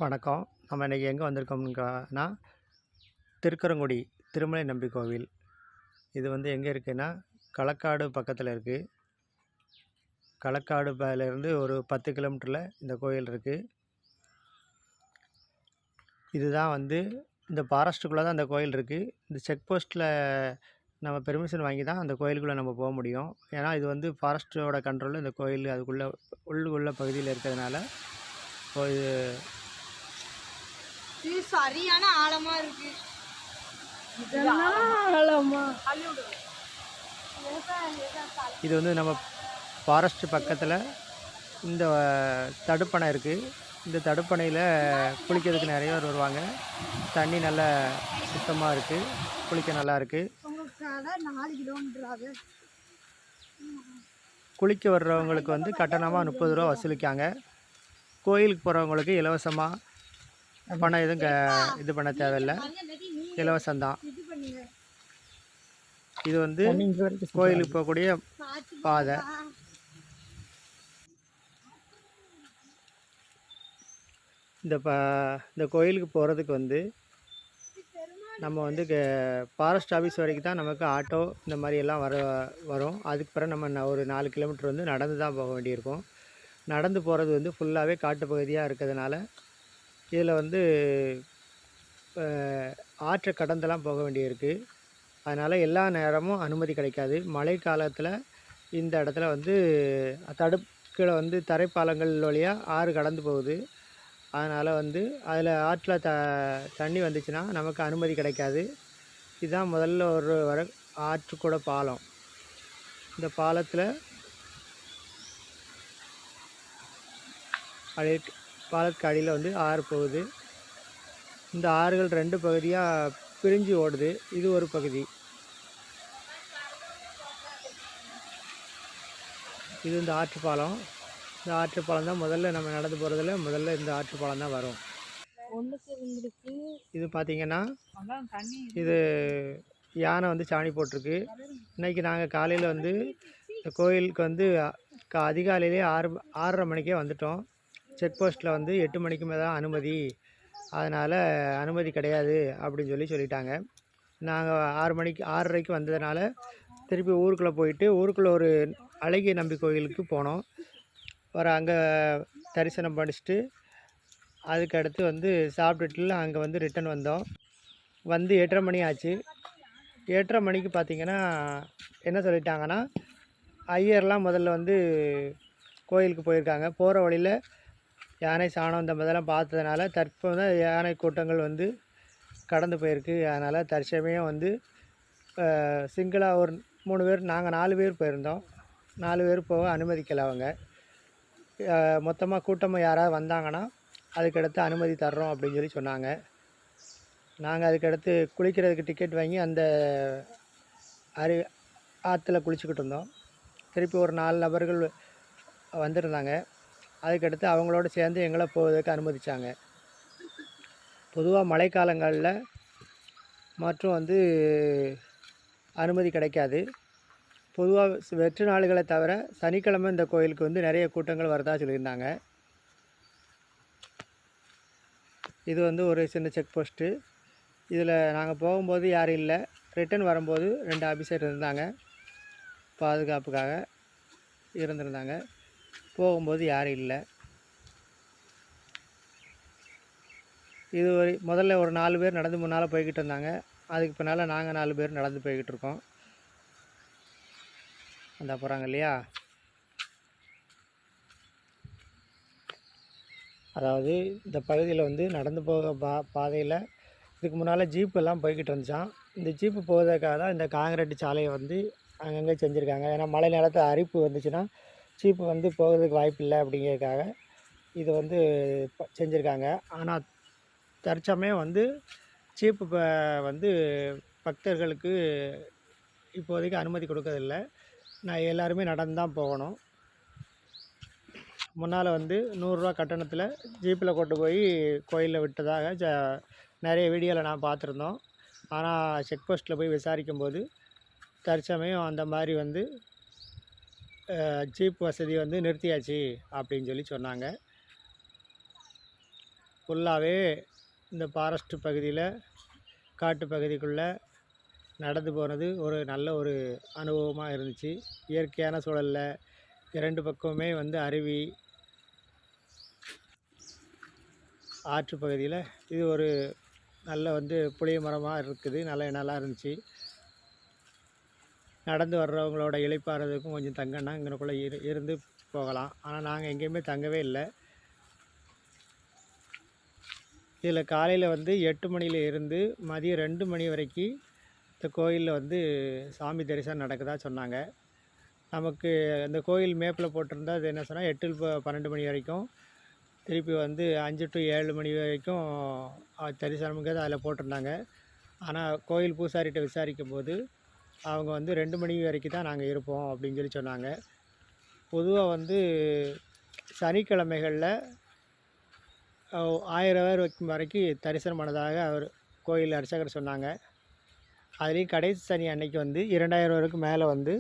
வணக்கம். நம்ம இன்றைக்கி எங்கே வந்திருக்கோம்னா திருக்கரங்குடி திருமலை நம்பி கோவில். இது வந்து எங்கே இருக்குன்னா களக்காடு பக்கத்தில் இருக்குது. களக்காடுலேருந்து ஒரு 10 கிலோமீட்டரில் இந்த கோயில் இருக்குது. இதுதான் வந்து இந்த ஃபாரஸ்ட்டுக்குள்ளே தான் அந்த கோயில் இருக்குது. இந்த செக் போஸ்ட்டில் நம்ம பெர்மிஷன் வாங்கி தான் அந்த கோயிலுக்குள்ளே நம்ம போக முடியும். ஏன்னா இது வந்து ஃபாரஸ்ட்டோட கண்ட்ரோலில் இந்த கோயில் அதுக்குள்ளே உள்ளுக்குள்ள பகுதியில் இருக்கிறதுனால இது சரியான ஆழமா இருக்கு. இது வந்து நம்ம ஃபாரஸ்ட் பக்கத்தில் இந்த தடுப்பணை இருக்குது. இந்த தடுப்பணையில் குளிக்கிறதுக்கு நிறைய பேர் வருவாங்க. தண்ணி நல்லா சுத்தமாக இருக்குது, குளிக்க நல்லா இருக்குது. குளிக்க வர்றவங்களுக்கு வந்து கட்டணமாக 30 ரூபா வசூலிக்காங்க. கோயிலுக்கு போகிறவங்களுக்கு இலவசமாக பணம் எதுவும் இது பண்ண தேவையில்லை, இலவசம்தான். இது வந்து கோயிலுக்கு போகக்கூடிய பாதை. இந்த கோயிலுக்கு போகிறதுக்கு வந்து நம்ம வந்து ஃபாரஸ்ட் ஆஃபீஸ் வரைக்கும் தான் நமக்கு ஆட்டோ இந்த மாதிரி எல்லாம் வரும். அதுக்கு பிறகு நம்ம ஒரு 4 கிலோமீட்டர் வந்து நடந்து தான் போக வேண்டியிருக்கும். நடந்து போகிறது வந்து ஃபுல்லாகவே காட்டு பகுதியாக இருக்கிறதுனால இதில் வந்து ஆற்றை கடந்தெல்லாம் போக வேண்டியிருக்கு. அதனால் எல்லா நேரமும் அனுமதி கிடைக்காது. மழை காலத்தில் இந்த இடத்துல வந்து தடுப்புகளை வந்து தரைப்பாலங்கள் வழியாக ஆறு கடந்து போகுது. அதனால் வந்து அதில் ஆற்றில் தண்ணி வந்துச்சுன்னா நமக்கு அனுமதி கிடைக்காது. இதுதான் முதல்ல ஒரு ஆற்றுக்கூட பாலம். இந்த பாலத்தில் பாலத்துக்கு அடியில் வந்து ஆறு போகுது. இந்த ஆறுகள் 2 பகுதியாக பிரிஞ்சு ஓடுது. இது ஒரு பகுதி. இது இந்த ஆற்றுப்பாலம். இந்த ஆற்றுப்பாலம் தான் முதல்ல நம்ம நடந்து போகிறதுல முதல்ல இந்த ஆற்றுப்பாலம் தான் வரும். இது பார்த்திங்கன்னா இது யானை வந்து சாணி போட்டிருக்கு. இன்றைக்கி நாங்கள் காலையில் வந்து இந்த கோயிலுக்கு வந்து அதிகாலையிலே 6:30 மணிக்கே வந்துட்டோம். செக் போஸ்ட்டில் வந்து 8 மணிக்கு மேலே தான் அனுமதி, அதனால் அனுமதி கிடையாது அப்படின்னு சொல்லிட்டாங்க. நாங்கள் 6:30க்கு வந்ததுனால திருப்பி ஊருக்குள்ளே போயிட்டு ஊருக்குள்ளே ஒரு அழகிய நம்பி கோயிலுக்கு போனோம். அங்கே தரிசனம் படிச்சுட்டு அதுக்கு அடுத்து வந்து சாப்பிட்டுட்டு அங்கே வந்து ரிட்டன் வந்தோம். வந்து 8:30 மணி ஆச்சு. 8:30 மணிக்கு பார்த்திங்கன்னா என்ன சொல்லிட்டாங்கன்னா, ஐயர்லாம் முதல்ல வந்து கோயிலுக்கு போயிருக்காங்க. போகிற வழியில் யானை சாணம் இந்த மாதிரிலாம் பார்த்ததுனால தற்போது யானை கூட்டங்கள் வந்து கடந்து போயிருக்கு. அதனால் தற்சமயம் வந்து சிங்கிளாக ஒரு 3 பேர், நாங்கள் 4 பேர் போயிருந்தோம். 4 பேர் போக அனுமதிக்கலை அவங்க. மொத்தமாக கூட்டமாக யாராவது வந்தாங்கன்னா அதுக்கடுத்து அனுமதி தர்றோம் அப்படின்னு சொன்னாங்க. நாங்கள் அதுக்கடுத்து குளிக்கிறதுக்கு டிக்கெட் வாங்கி அந்த ஆற்றுல குளிச்சுக்கிட்டு இருந்தோம். திருப்பி ஒரு 4 நபர்கள் வந்திருந்தாங்க. அதுக்கடுத்து அவங்களோட சேர்ந்து எங்களை போவதற்கு அனுமதித்தாங்க. பொதுவாக மழைக்காலங்களில் மற்றும் வந்து அனுமதி கிடைக்காது. பொதுவாக வெற்று நாளுகளை தவிர சனிக்கிழமை இந்த கோயிலுக்கு வந்து நிறைய கூட்டங்கள் வரதா சொல்லியிருந்தாங்க. இது வந்து ஒரு சின்ன செக் போஸ்ட்டு. இதில் நாங்கள் போகும்போது யாரும் இல்லை. ரிட்டன் வரும்போது 2 ஆஃபீஸர் இருந்தாங்க, பாதுகாப்புக்காக இருந்திருந்தாங்க. போகும்போது யாரும் இல்லை. இது முதல்ல ஒரு 4 பேர் நடந்து முன்னால் போய்கிட்டு இருந்தாங்க. அதுக்கு பின்னால் நாங்கள் 4 பேர் நடந்து போய்கிட்டு இருக்கோம். அந்த போகிறாங்க இல்லையா, அதாவது இந்த பகுதியில் வந்து நடந்து போக பாதையில் இதுக்கு முன்னால் ஜீப்பெல்லாம் போய்கிட்டு இருந்துச்சான். இந்த ஜீப்பு போவதற்காக தான் இந்த காங்கிரீட் சாலையை வந்து அங்கங்கே செஞ்சுருக்காங்க. ஏன்னா மழை நேரத்தில் அரிப்பு வந்துச்சுன்னா ஜீப்பு வந்து போகிறதுக்கு வாய்ப்பு இல்லை அப்படிங்கிறதுக்காக இது வந்து செஞ்சுருக்காங்க. ஆனால் தற்சமயம் வந்து ஜீப்பு வந்து பக்தர்களுக்கு இப்போதைக்கு அனுமதி கொடுக்கறதில்லை. நான் எல்லாருமே நடந்து தான் போகணும். முன்னால் வந்து 100 ரூபா கட்டணத்தில் ஜீப்பில் கொண்டு போய் கோயிலில் விட்டதாக நிறைய வீடியோவில் நான் பார்த்துருந்தோம். ஆனால் செக் போஸ்ட்டில் போய் விசாரிக்கும்போது தற்சமயம் அந்த மாதிரி வந்து ஜீப் வசதி வந்து நிறுத்தியாச்சு அப்படின்னு சொன்னாங்க. ஃபுல்லாகவே இந்த ஃபாரஸ்ட் பகுதியில் காட்டு பகுதிக்குள்ளே நடந்து போனது ஒரு நல்ல ஒரு அனுபவமாக இருந்துச்சு. இயற்கையான சூழலில் 2 பக்கமுமே வந்து அருவி, ஆற்று பகுதியில் இது ஒரு நல்ல வந்து புளிய மரமாக இருக்குது. நல்லா இருந்துச்சு. நடந்து வர்றவங்களோட இளைப்பாறதுக்கும் கொஞ்சம் தங்கன்னா இங்கனக்குள்ளே இருந்து போகலாம். ஆனால் நாங்கள் எங்கேயுமே தங்கவே இல்லை. இதில் காலையில் வந்து 8 மணியில் இருந்து மதியம் 2 மணி வரைக்கும் இந்த கோயிலில் வந்து சாமி தரிசனம் நடக்குதா சொன்னாங்க. நமக்கு அந்த கோயில் மேப்பில் போட்டிருந்தா அது என்ன சொன்னால் 8 to 12 மணி வரைக்கும், திருப்பி வந்து 5 to 7 மணி வரைக்கும் தரிசனம்ங்கிறது அதில் போட்டிருந்தாங்க. ஆனால் கோயில் பூசாரிகிட்ட விசாரிக்கும் போது அவங்க வந்து 2 மணி வரைக்கும் தான் நாங்கள் இருப்போம் அப்படின்னு சொல்லி சொன்னாங்க. பொதுவாக வந்து சனிக்கிழமைகளில் 1000 பேர் வரைக்கும் தரிசனம் பண்ணதாக அவர் கோயில் அர்ச்சகர் சொன்னாங்க. அதுலேயும் கடைசி சனி அன்னைக்கு வந்து 2000 பேருக்கு மேலே வந்து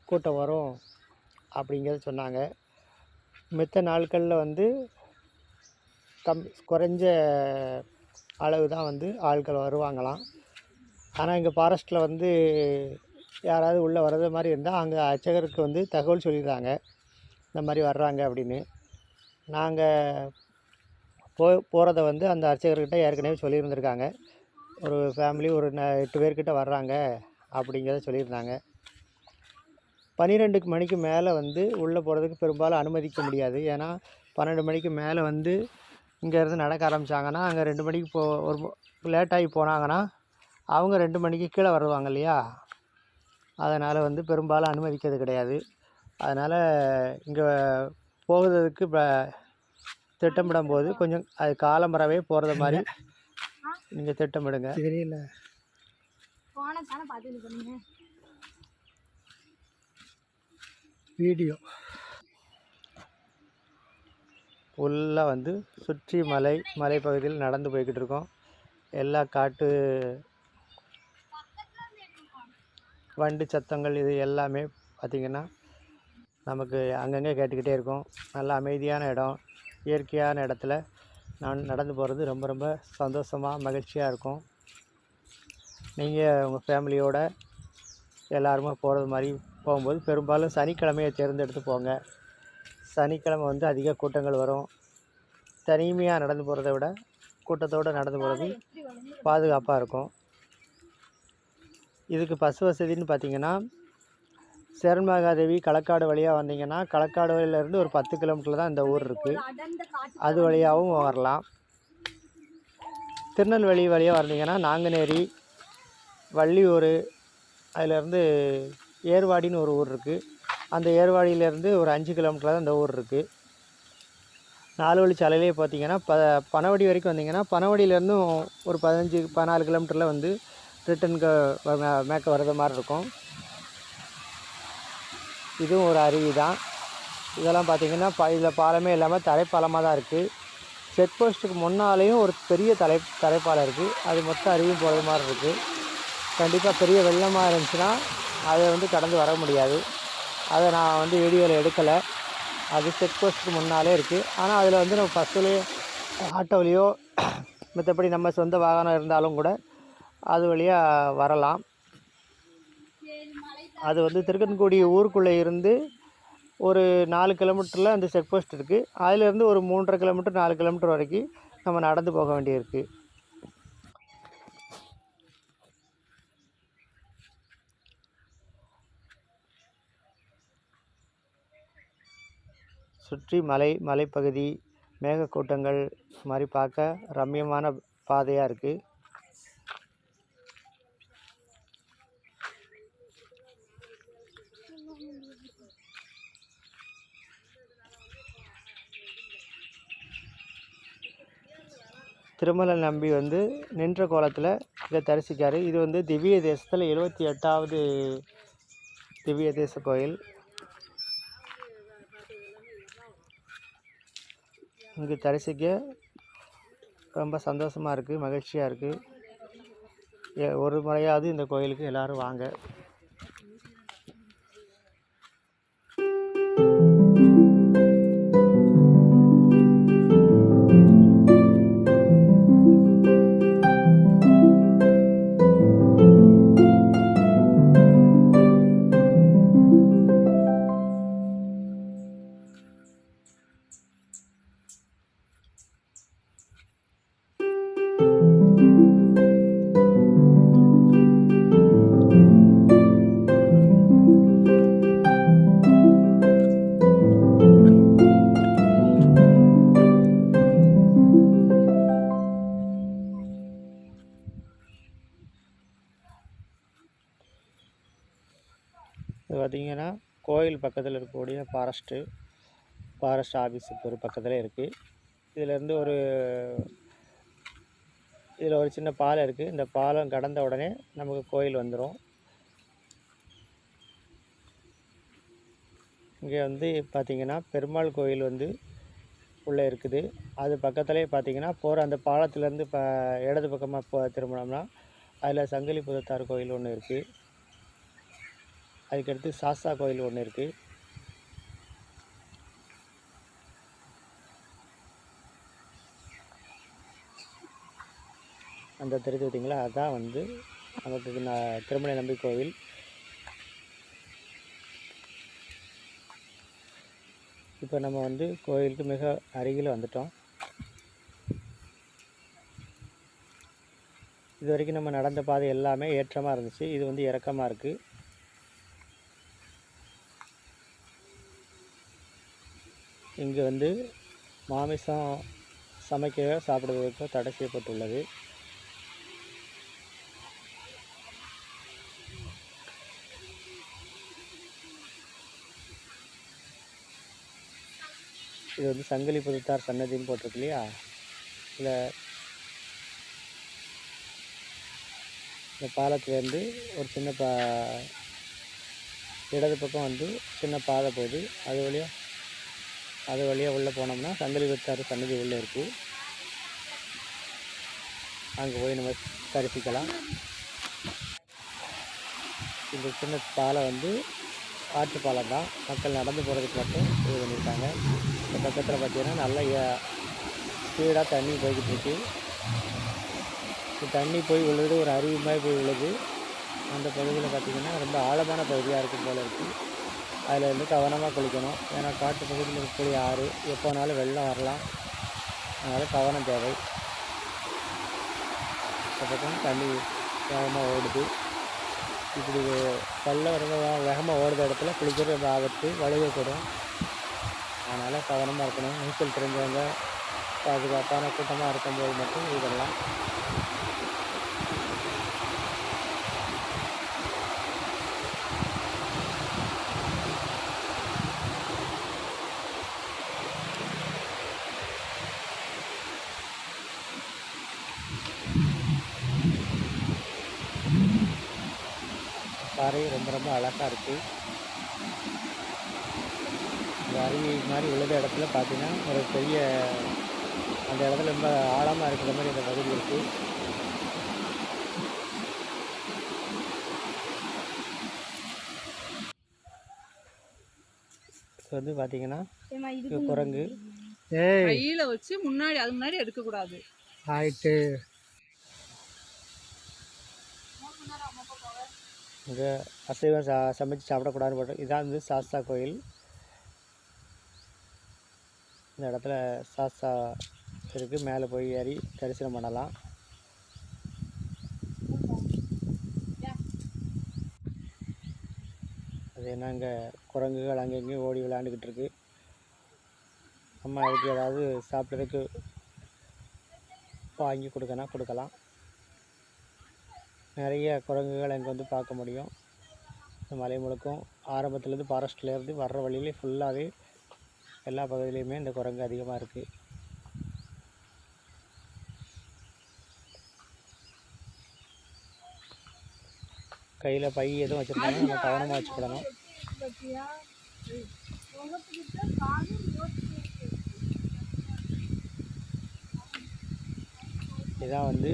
கூட்டம் வரும் அப்படிங்கிறத சொன்னாங்க. மித்த நாட்களில் வந்து குறைஞ்ச அளவு தான் வந்து ஆட்கள் வருவாங்களாம். ஆனால் இங்கே ஃபாரஸ்ட்டில் வந்து யாராவது உள்ளே வர்றது மாதிரி இருந்தால் அங்கே அர்ச்சகருக்கு வந்து தகவல் சொல்லிடுறாங்க, இந்த மாதிரி வர்றாங்க அப்படின்னு. நாங்கள் போகிறத வந்து அந்த அர்ச்சகர்கிட்ட ஏற்கனவே சொல்லியிருந்திருக்காங்க. ஒரு ஃபேமிலி ஒரு 8 பேர்கிட்ட வர்றாங்க அப்படிங்கிறத சொல்லியிருந்தாங்க. 12 மணிக்கு மேலே வந்து உள்ளே போகிறதுக்கு பெரும்பாலும் அனுமதிக்க முடியாது. ஏன்னா 12 மணிக்கு மேலே வந்து இங்கேருந்து நடக்க ஆரம்பித்தாங்கன்னா அங்கே 2 மணிக்கு ஒரு லேட்டாகி போனாங்கன்னா அவங்க 2 மணிக்கு கீழே வருவாங்க இல்லையா. அதனால் வந்து பெரும்பாலும் அனுமதிக்கிறது கிடையாது. அதனால் இங்கே போகிறதுக்கு திட்டமிடும் போது கொஞ்சம் அது காலம்பரவே போகிறது மாதிரி நீங்கள் திட்டமிடுங்க. தெரியல வீடியோ ஃபுல்லாக வந்து சுற்றி மலைப்பகுதியில் நடந்து போய்கிட்டு இருக்கோம். எல்லா காட்டு வண்டு சத்தங்கள் இது எல்லாமே பார்த்திங்கன்னா நமக்கு அங்கங்கே கேட்டுக்கிட்டே இருக்கும். நல்ல அமைதியான இடம், இயற்கையான இடத்துல நான் நடந்து போகிறது ரொம்ப ரொம்ப சந்தோஷமாக மகிழ்ச்சியாக இருக்கும். நீங்கள் உங்கள் ஃபேமிலியோடு எல்லாருமே போகிறது மாதிரி போகும்போது பெரும்பாலும் சனிக்கிழமையை தேர்ந்தெடுத்து போங்க. சனிக்கிழமை வந்து அதிக கூட்டங்கள் வரும். தனிமையாக நடந்து போகிறத விட கூட்டத்தோடு நடந்து போகிறது பாதுகாப்பாக இருக்கும். இதுக்கு பஸ் வசதின்னு பார்த்திங்கன்னா சேரன்மகாதேவி களக்காடு வழியாக வந்தீங்கன்னா களக்காடு வழியிலேருந்து ஒரு 10 கிலோமீட்டரில் தான் இந்த ஊர் இருக்குது. அது வழியாகவும் வரலாம். திருநெல்வேலி வழியாக வந்தீங்கன்னா நாங்குநேரி, வள்ளியூர், அதிலேருந்து ஏர்வாடின்னு ஒரு ஊர் இருக்குது. அந்த ஏர்வாடியிலேருந்து ஒரு 5 கிலோமீட்டரில் தான் இந்த ஊர் இருக்குது. 4 வழி சாலையிலே பார்த்திங்கன்னா பனவடி வரைக்கும் வந்தீங்கன்னா பனவடியிலேருந்தும் ஒரு 14 கிலோமீட்டரில் வந்து ரிட்டனுக்கு மேற்க வர்றது மாதிரி இருக்கும். இதுவும் ஒரு அருவி தான். இதெல்லாம் பார்த்திங்கன்னா இதில் பாலமே இல்லாமல் தரைப்பாலமாக தான் இருக்குது. செக் போஸ்ட்டுக்கு முன்னாலேயும் ஒரு பெரிய தரைப்பாலம் இருக்குது. அது மொத்தம் அருவியும் போகிறது மாதிரி இருக்குது. கண்டிப்பாக பெரிய வெள்ளமாக இருந்துச்சுன்னா அதை வந்து கடந்து வர முடியாது. அதை நான் வந்து வீடியோவில் எடுக்கலை. அது செக் போஸ்ட்டுக்கு முன்னாலே இருக்குது. ஆனால் அதில் வந்து நம்ம பஸ்ஸுலேயோ ஆட்டோவிலையோ மற்றபடி நம்ம சொந்த வாகனம் இருந்தாலும் கூட அது வழியாக வரலாம். அது வந்து திருக்கன்குடி ஊருக்குள்ளே இருந்து ஒரு 4 கிலோமீட்டரில் அந்த செக் போஸ்ட் இருக்குது. அதிலேருந்து ஒரு 3.5 கிலோமீட்டர் 4 கிலோமீட்டர் வரைக்கும் நம்ம நடந்து போக வேண்டியிருக்கு. சுற்றி மலைப்பகுதி, மேகக்கூட்டங்கள் மாதிரி பார்க்க ரம்மியமான பாதையாக இருக்குது. திருமலை நம்பி வந்து நின்ற கோலத்தில் இதை தரிசிக்கார். இது வந்து திவ்ய தேசத்தில் 78வது திவ்ய தேச கோயில். இங்கே தரிசிக்க ரொம்ப சந்தோஷமாக இருக்குது, மகிழ்ச்சியாக இருக்குது. ஒரு முறையாவது இந்த கோயிலுக்கு எல்லோரும் வாங்க. பார்த்திங்கன்னா கோயில் பக்கத்தில் இருக்கக்கூடிய ஃபாரஸ்ட் ஆஃபீஸுக்கு ஒரு பக்கத்தில் இருக்குது. இதிலேருந்து இதில் ஒரு சின்ன பாலம் இருக்குது. இந்த பாலம் கடந்த உடனே நமக்கு கோயில் வந்துடும். இங்கே வந்து பார்த்திங்கன்னா பெருமாள் கோயில் வந்து உள்ளே இருக்குது. அது பக்கத்துலேயே பார்த்திங்கன்னா போகிற அந்த பாலத்துலேருந்து இடது பக்கமாக திரும்பினோம்னா அதில் சங்கிலி புதத்தார் கோயில் ஒன்று இருக்குது. அதுக்கடுத்து சாஸ்தா கோயில் ஒன்று இருக்குது. அந்த தெரிஞ்சு பார்த்திங்களா, அதுதான் வந்து நமக்கு திருமலை நம்பி கோவில். இப்போ நம்ம வந்து கோயிலுக்கு மிக அருகில் வந்துட்டோம். இது வரைக்கும் நம்ம நடந்த பாதை எல்லாமே ஏற்றமாக இருந்துச்சு. இது வந்து இறக்கமாக இருக்குது. இங்கே வந்து மாமிசம் சமைக்க சாப்பிடுவதற்கு தடை செய்யப்பட்டுள்ளது. இது வந்து சங்கிலி புதத்தார் சன்னதின்னு போட்டிருக்கு இல்லையா, இதில் இந்த பாலத்துலேருந்து ஒரு சின்ன இடது பக்கம் வந்து சின்ன பாதை போகுது. அது வழியாக உள்ளே போனோம்னா சங்கிலி புதத்தார் சன்னதி உள்ளே இருக்குது. அங்கே போய் நம்ம தரிசிக்கலாம். இந்த சின்ன பாலம் வந்து ஆற்று பாலம் தான். மக்கள் நடந்து போகிறதுக்கு மட்டும் இது பண்ணியிருக்காங்க. இந்த பக்கத்தில் பார்த்திங்கன்னா நல்லா ஸ்பீடாக தண்ணி போய்கிட்டு இருக்கு. தண்ணி போய் விழுது ஒரு அருவி மாதிரி போய் விழுது. அந்த பகுதியில் பார்த்திங்கன்னா ரொம்ப ஆழமான பகுதியாக இருக்கும் போல் இருக்குது. அதில் வந்து கவனமாக குளிக்கணும். ஏன்னா காட்டு பகுதியில் இருக்கக்கூடிய ஆறு எப்போனாலும் வெள்ளம் வரலாம். அதனால் கவனம் தேவை. இந்த பக்கம் தண்ணி வேகமாக ஓடுது. இப்படி ரொம்ப வேகமாக ஓடுற இடத்துல குளிக்கிறது ரொம்ப ஆபத்து, வழுகக்கூடும். அதனால் கவனமாக இருக்கணும். நீச்சல் தெரிஞ்சவங்க பாதுகாப்பான கூட்டமாக இருக்கும்போது மட்டும் இதெல்லாம். பாறை ரொம்ப அழகாக இருக்குது. இந்த அருவி மாதிரி விழுத இடத்துல பார்த்தீங்கன்னா ஒரு பெரிய அந்த இடத்துல ரொம்ப ஆழமாக இருக்கிற மாதிரி அந்த பகுதி இருக்குது. இது வந்து பார்த்தீங்கன்னா குரங்கு கையில வச்சு முன்னாடி எடுக்கக்கூடாது. ஆயிட்டு இங்கே அசைவம் சமைச்சு சாப்பிடக்கூடாதுன்னு போட்டோம். இதான் வந்து சாஸ்தா கோயில். இந்த இடத்துல சாஸ்தா இருக்குது. மேலே போய் ஏறி தரிசனம் பண்ணலாம். அது என்ன, இங்கே குரங்குகள் அங்கங்கேயும் ஓடி விளையாண்டுக்கிட்டு இருக்கு. நம்ம அதுக்கு ஏதாவது சாப்பிட்றதுக்கு வாங்கி கொடுக்கலாம். நிறைய குரங்குகள் அங்கே வந்து பார்க்க முடியும். இந்த மலை முழுக்கும் ஆரம்பத்துலேருந்து ஃபாரஸ்ட்லேருந்து வர்ற வழியிலே ஃபுல்லாகவே எல்லா பகுதியிலையுமே இந்த குரங்கு அதிகமாக இருக்குது. கையில் பை எதுவும் வச்சுருக்காங்க, நம்ம கவனமாக வச்சுக்கிடணும். இதுதான் வந்து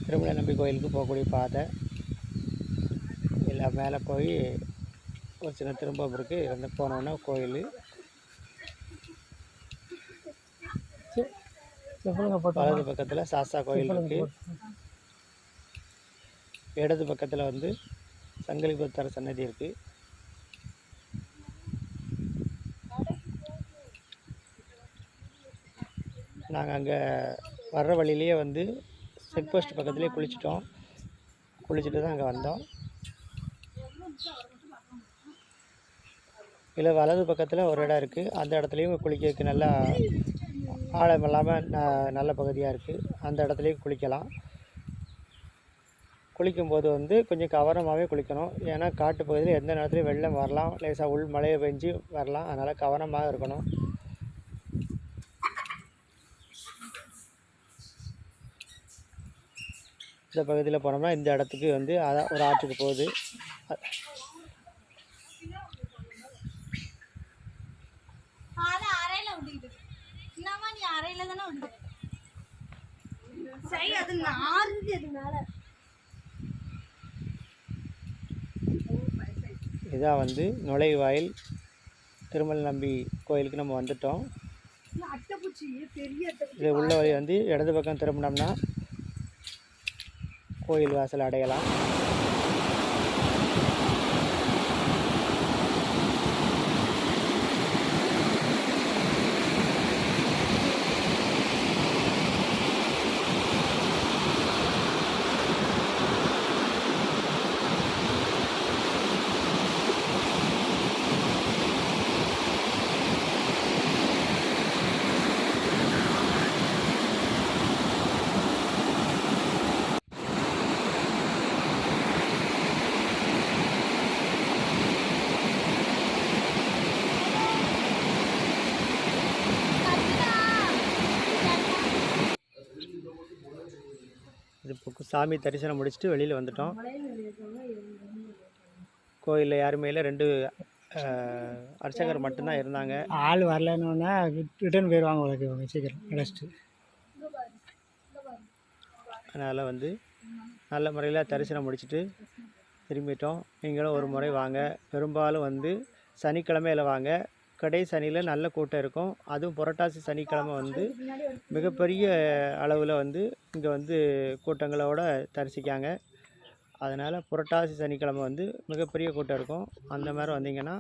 திருமலை நம்பி கோயிலுக்கு போகக்கூடிய பாதை. இல்லை மேலே போய் ஒரு சின்ன திரும்பம் இருக்குது. இருந்து போனோன்னா கோயில். வலது பக்கத்தில் சாஸ்தா கோயில் இருக்குது. இடது பக்கத்தில் வந்து சங்கிலி புதத்தார் சன்னதி இருக்குது. நாங்கள் அங்கே வர்ற வழியிலேயே வந்து செக் போஸ்ட் பக்கத்துலேயே குளிச்சுட்டு தான் அங்கே வந்தோம். இல்லை வலது பக்கத்தில் ஒரு இடம் இருக்குது. அந்த இடத்துலையும் குளிக்கிறதுக்கு நல்லா ஆழம் இல்லாமல் நல்ல பகுதியாக இருக்குது. அந்த இடத்துலையும் குளிக்கலாம். குளிக்கும்போது வந்து கொஞ்சம் கவனமாகவே குளிக்கணும். ஏன்னா காட்டு பகுதியில் எந்த நேரத்துலையும் வெள்ளம் வரலாம், லேசாக உள் மழையை பெஞ்சு வரலாம். அதனால் கவனமாக இருக்கணும். இந்த பகுதியில் போனோம்னா இந்த இடத்துக்கு வந்து அதான் ஒரு ஆற்றுக்கு போகுது. இதான் வந்து நுழைவாயில் திருமல் நம்பி கோயிலுக்கு நம்ம வந்துட்டோம். இது உள்ள வழி வந்து இடது பக்கம் திரும்பினோம்னா கோயில் வாசல் அடையலாம். இது இப்போ சாமி தரிசனம் முடிச்சுட்டு வெளியில் வந்துட்டோம். கோயிலில் யாருமே இல்லை, 2 அர்ச்சகர் மட்டும்தான் இருந்தாங்க. ஆள் வரலன்னா ரிட்டர்ன் போயிடுவாங்க உங்களுக்கு இவங்க சீக்கிரம் அடைச்சிட்டு. அதனால் வந்து நல்ல முறையில் தரிசனம் முடிச்சுட்டு திரும்பிட்டோம். நீங்களும் ஒரு முறை வாங்க. பெரும்பாலும் வந்து சனிக்கிழமையில் வாங்க. கடை சனியில் நல்ல கூட்டம் இருக்கும். அதுவும் புரட்டாசி சனிக்கிழமை வந்து மிகப்பெரிய அளவில் வந்து இங்கே வந்து கூட்டங்களோட தரிசிக்காங்க. அதனால் புரட்டாசி சனிக்கிழமை வந்து மிகப்பெரிய கூட்டம் இருக்கும். அந்த மாதிரி வந்தீங்கன்னா